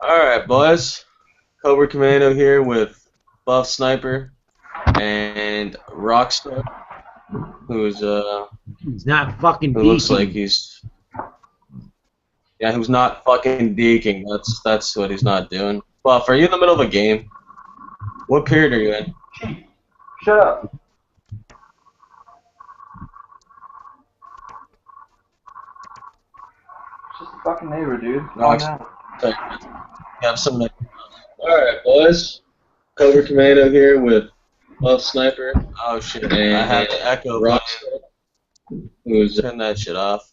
Alright, boys. Cobra Commando here with Buff Sniper and Rockstar, who's He's not fucking who looks like deking. who's not fucking deking. That's what he's not doing. Buff, are you in the middle of a game? What period are you in? Chief, shut up. It's just a fucking neighbor, dude. Calm Rockstar. down. You have some. Alright, boys. Cobra Commando here with Buff Sniper. Oh shit! I had the echo. Rockstar, who's turn that shit off.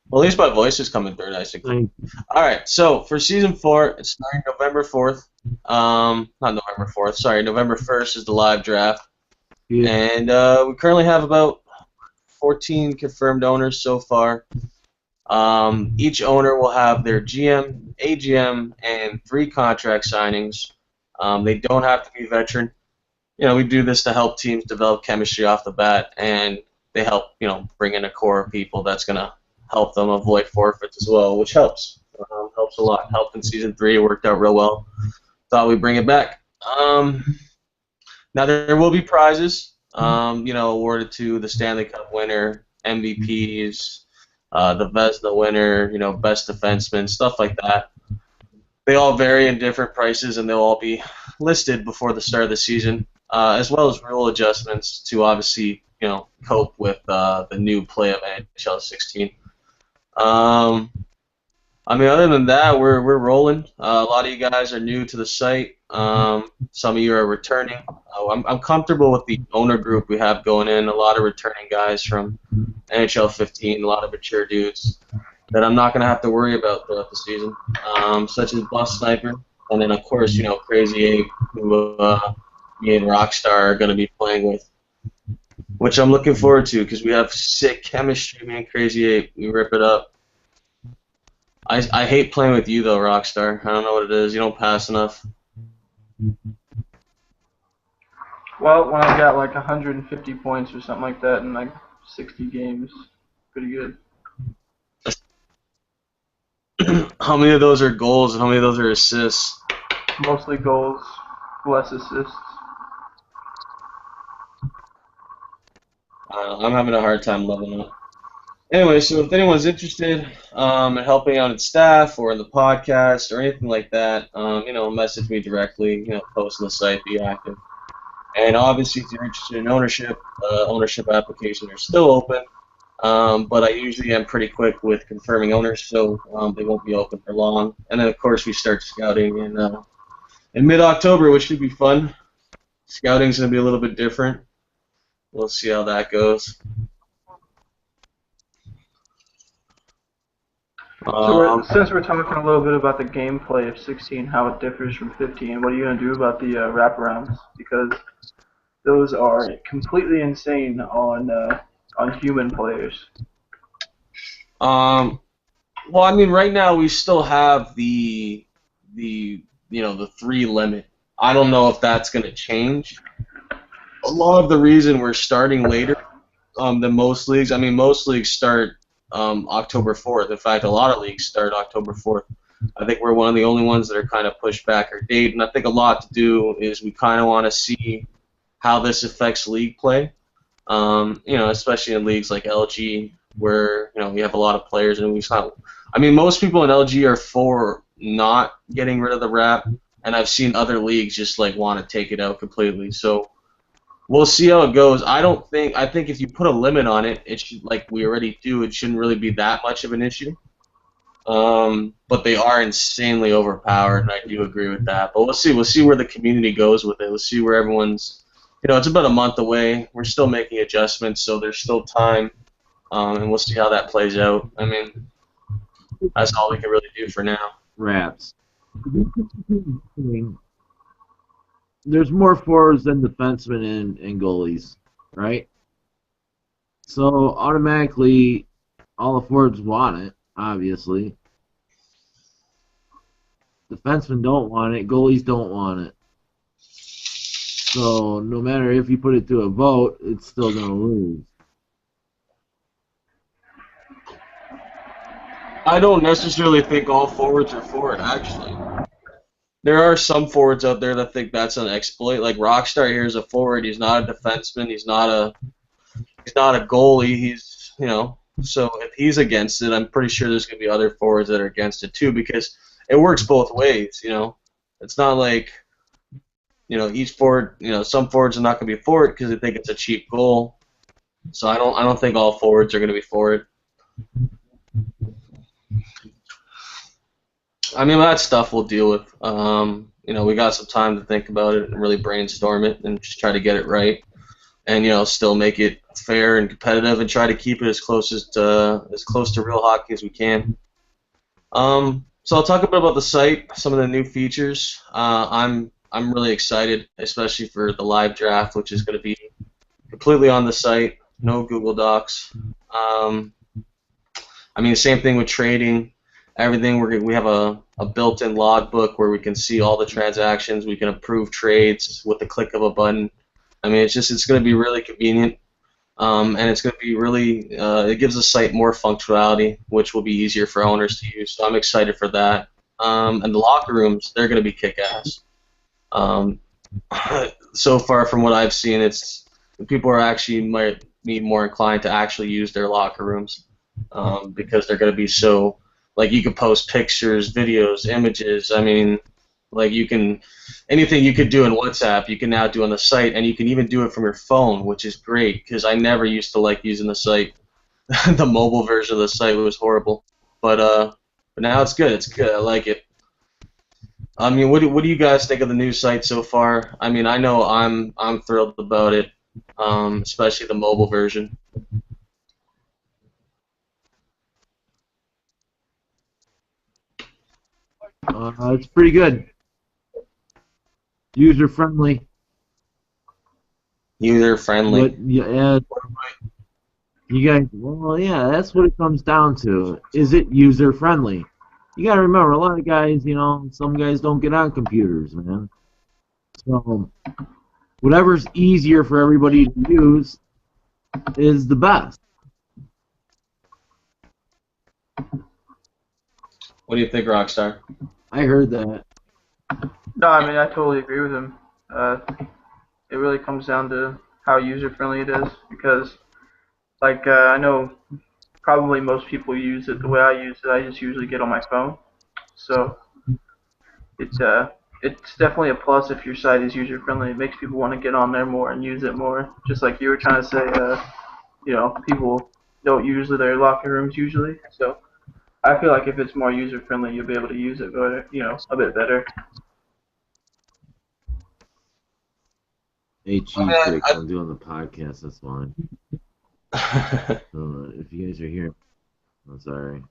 Well, at least my voice is coming through nice and clear. Like, All right, so for season 4, it's starting November 4th. Not November 4th. Sorry, November 1st is the live draft, yeah, and we currently have about 14 confirmed owners so far. Each owner will have their GM, AGM, and 3 contract signings. They don't have to be veteran. We do this to help teams develop chemistry off the bat, and they help, bring in a core of people that's gonna help them avoid forfeits as well, which helps. Helps a lot. Helped in season 3. It worked out real well. Thought we'd bring it back. Now there will be prizes, awarded to the Stanley Cup winner, MVPs, the Vesna winner, best defenseman, stuff like that. They all vary in different prices, and they'll all be listed before the start of the season, as well as rule adjustments to obviously, cope with the new play of NHL 16. Um, other than that, we're rolling. A lot of you guys are new to the site. Some of you are returning. I'm comfortable with the owner group we have going in. A lot of returning guys from NHL 15, a lot of mature dudes that I'm not going to have to worry about throughout the season, such as Buff Sniper, and then of course Crazy Ape, who me and Rockstar are going to be playing with, which I'm looking forward to because we have sick chemistry. Me and Crazy Ape, we rip it up. I hate playing with you though, Rockstar. I don't know what it is. You don't pass enough. Well, when I got like 150 points or something like that in like 60 games, pretty good. How many of those are goals and how many of those are assists? Mostly goals, less assists. I'm having a hard time leveling up. Anyway, so if anyone's interested in helping out in staff or in the podcast or anything like that, message me directly. Post on the site, be active. And obviously, if you're interested in ownership, ownership applications are still open. But I usually am pretty quick with confirming owners, so they won't be open for long. And then, of course, we start scouting in mid-October, which should be fun. Scouting's going to be a little bit different. We'll see how that goes. Since we're talking a little bit about the gameplay of 16, how it differs from 15, what are you going to do about the wraparounds? Because those are completely insane on human players. Um, well, right now we still have the 3 limit. I don't know if that's going to change. A lot of the reason we're starting later than most leagues. Most leagues start October 4th. In fact, a lot of leagues start October 4th. I think we're one of the only ones that are kind of pushed back our date, and I think a lot to do is we kind of want to see how this affects league play. Especially in leagues like LG, where we have a lot of players, and we not. Most people in LG are for not getting rid of the wrap, and I've seen other leagues just like want to take it out completely. So we'll see how it goes. I think if you put a limit on it, it should, like we already do, it shouldn't really be that much of an issue. But they are insanely overpowered, and I do agree with that. But we'll see. We'll see where the community goes with it. We'll see where everyone's. It's about a month away. We're still making adjustments, so there's still time, and we'll see how that plays out. That's all we can really do for now. wraps. I mean, there's more forwards than defensemen and goalies, right? So automatically, all the forwards want it. Obviously, defensemen don't want it. Goalies don't want it. So no matter if you put it to a vote, it's still gonna lose. I don't necessarily think all forwards are for it, actually. There are some forwards out there that think that's an exploit. Like Rockstar here is a forward. He's not a defenseman. He's not a goalie. So if he's against it, I'm pretty sure there's gonna be other forwards that are against it too because it works both ways. It's not like each forward. Some forwards are not gonna be for it because they think it's a cheap goal. So I don't think all forwards are gonna be for it. I mean, that stuff we'll deal with. We got some time to think about it and really brainstorm it and just try to get it right, and still make it fair and competitive, and try to keep it as close to real hockey as we can. So I'll talk a bit about the site, some of the new features. I'm really excited, especially for the live draft, which is going to be completely on the site, no Google Docs. I mean, same thing with trading. Everything we have a built-in logbook where we can see all the transactions. We can approve trades with the click of a button. I mean, it's going to be really convenient, and it's going to be really it gives the site more functionality, which will be easier for owners to use. So I'm excited for that. And the locker rooms, they're going to be kick-ass. So far from what I've seen, people are actually might be more inclined to actually use their locker rooms because they're going to be so. Like, you can post pictures, videos, images. I mean, like, anything you could do in WhatsApp, you can now do on the site, and you can even do it from your phone, which is great, because I never used to like using the site. The mobile version of the site was horrible. But now it's good. It's good. I like it. I mean, what do you guys think of the new site so far? I mean, I know I'm thrilled about it, especially the mobile version. It's pretty good. User friendly. User friendly. But yeah, you guys. Well, yeah, that's what it comes down to. Is it user friendly? You gotta remember, a lot of guys, some guys don't get on computers, man. So whatever's easier for everybody to use is the best. What do you think, Rockstar? I heard that. No, I mean I totally agree with him. It really comes down to how user friendly it is because, like, I know probably most people use it the way I use it. I just usually get on my phone, so it's definitely a plus if your site is user friendly. It makes people want to get on there more and use it more. Just like you were trying to say, people don't use their locker rooms usually, so I feel like if it's more user friendly, you'll be able to use it better, a bit better. Hey, cheesesteaks, I'm doing the podcast. That's fine. If you guys are here, I'm sorry.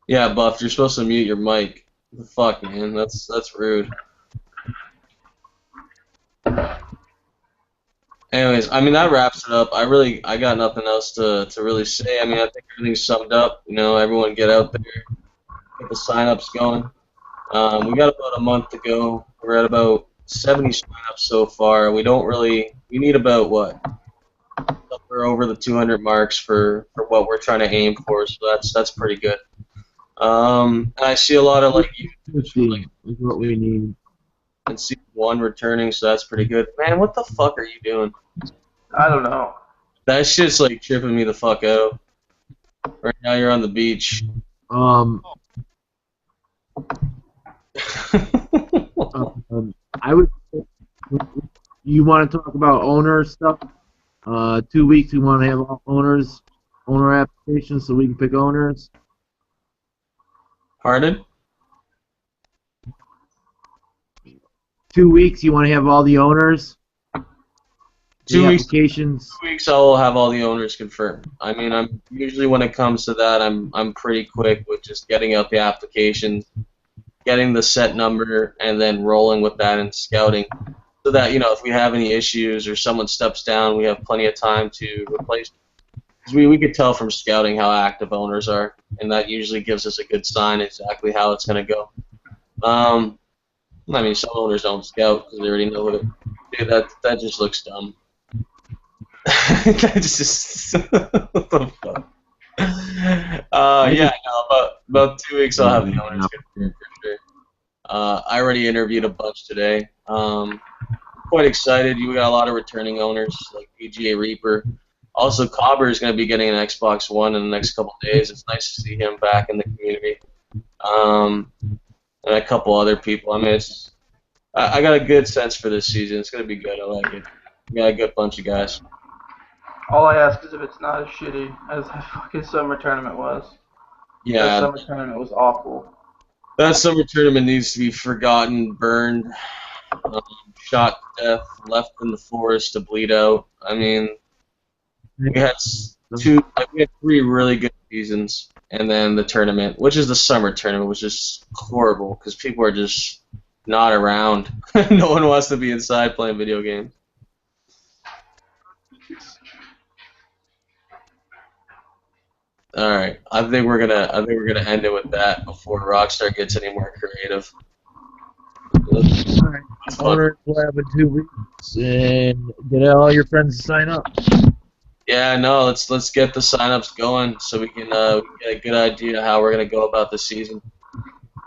Yeah, Buff, you're supposed to mute your mic. The fuck, man, that's rude. Anyways, I mean, that wraps it up. I got nothing else to really say. I mean, I think everything's summed up. Everyone get out there, get the sign-ups going. We got about a month to go. We're at about 70 sign-ups so far. We need about, what? We're over the 200 marks for what we're trying to aim for, so that's pretty good. And I see a lot of, like, 50 is what we need. And see one returning, so that's pretty good. Man, what the fuck are you doing? I don't know. That shit's like tripping me the fuck out. Right now you're on the beach. I would. You want to talk about owner stuff? 2 weeks. We want to have all owner applications, so we can pick owners. Pardon? 2 weeks. You want to have all the owners? 2 weeks. Applications. 2 weeks. I'll have all the owners confirmed. I mean, I'm usually when it comes to that, I'm pretty quick with just getting out the applications, getting the set number, and then rolling with that and scouting, so that if we have any issues or someone steps down, we have plenty of time to replace them. 'Cause we could tell from scouting how active owners are, and that usually gives us a good sign exactly how it's going to go. I mean, some owners don't scout because they already know what it. Dude, that just looks dumb. That just what the fuck. Yeah, no, about 2 weeks I'll have the owners Yeah. confirmed for sure. I already interviewed a bunch today. Quite excited. You got a lot of returning owners like PGA Reaper. Also, Cobber is going to be getting an Xbox One in the next couple of days. It's nice to see him back in the community. And a couple other people. I mean, I got a good sense for this season. It's going to be good. I like it. We got a good bunch of guys. All I ask is if it's not as shitty as the fucking summer tournament was. That Yeah, summer tournament was awful. that summer tournament needs to be forgotten, burned, um, shot to death, left in the forest to bleed out. I mean, we had we had 3 really good seasons, and then the tournament, which is the summer tournament, was just horrible because people are just not around. No one wants to be inside playing video games. All right, I think we're gonna end it with that before Rockstar gets any more creative. All right. Owners will have in 2 weeks, and get all your friends to sign up. Yeah, no, let's get the signups going so we can get a good idea how we're gonna go about the season.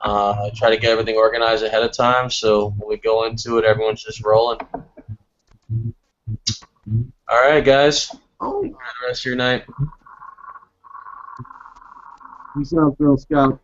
Try to get everything organized ahead of time so when we go into it, everyone's just rolling. All right, guys. Oh, Have the rest of your night. peace out, Girl Scout.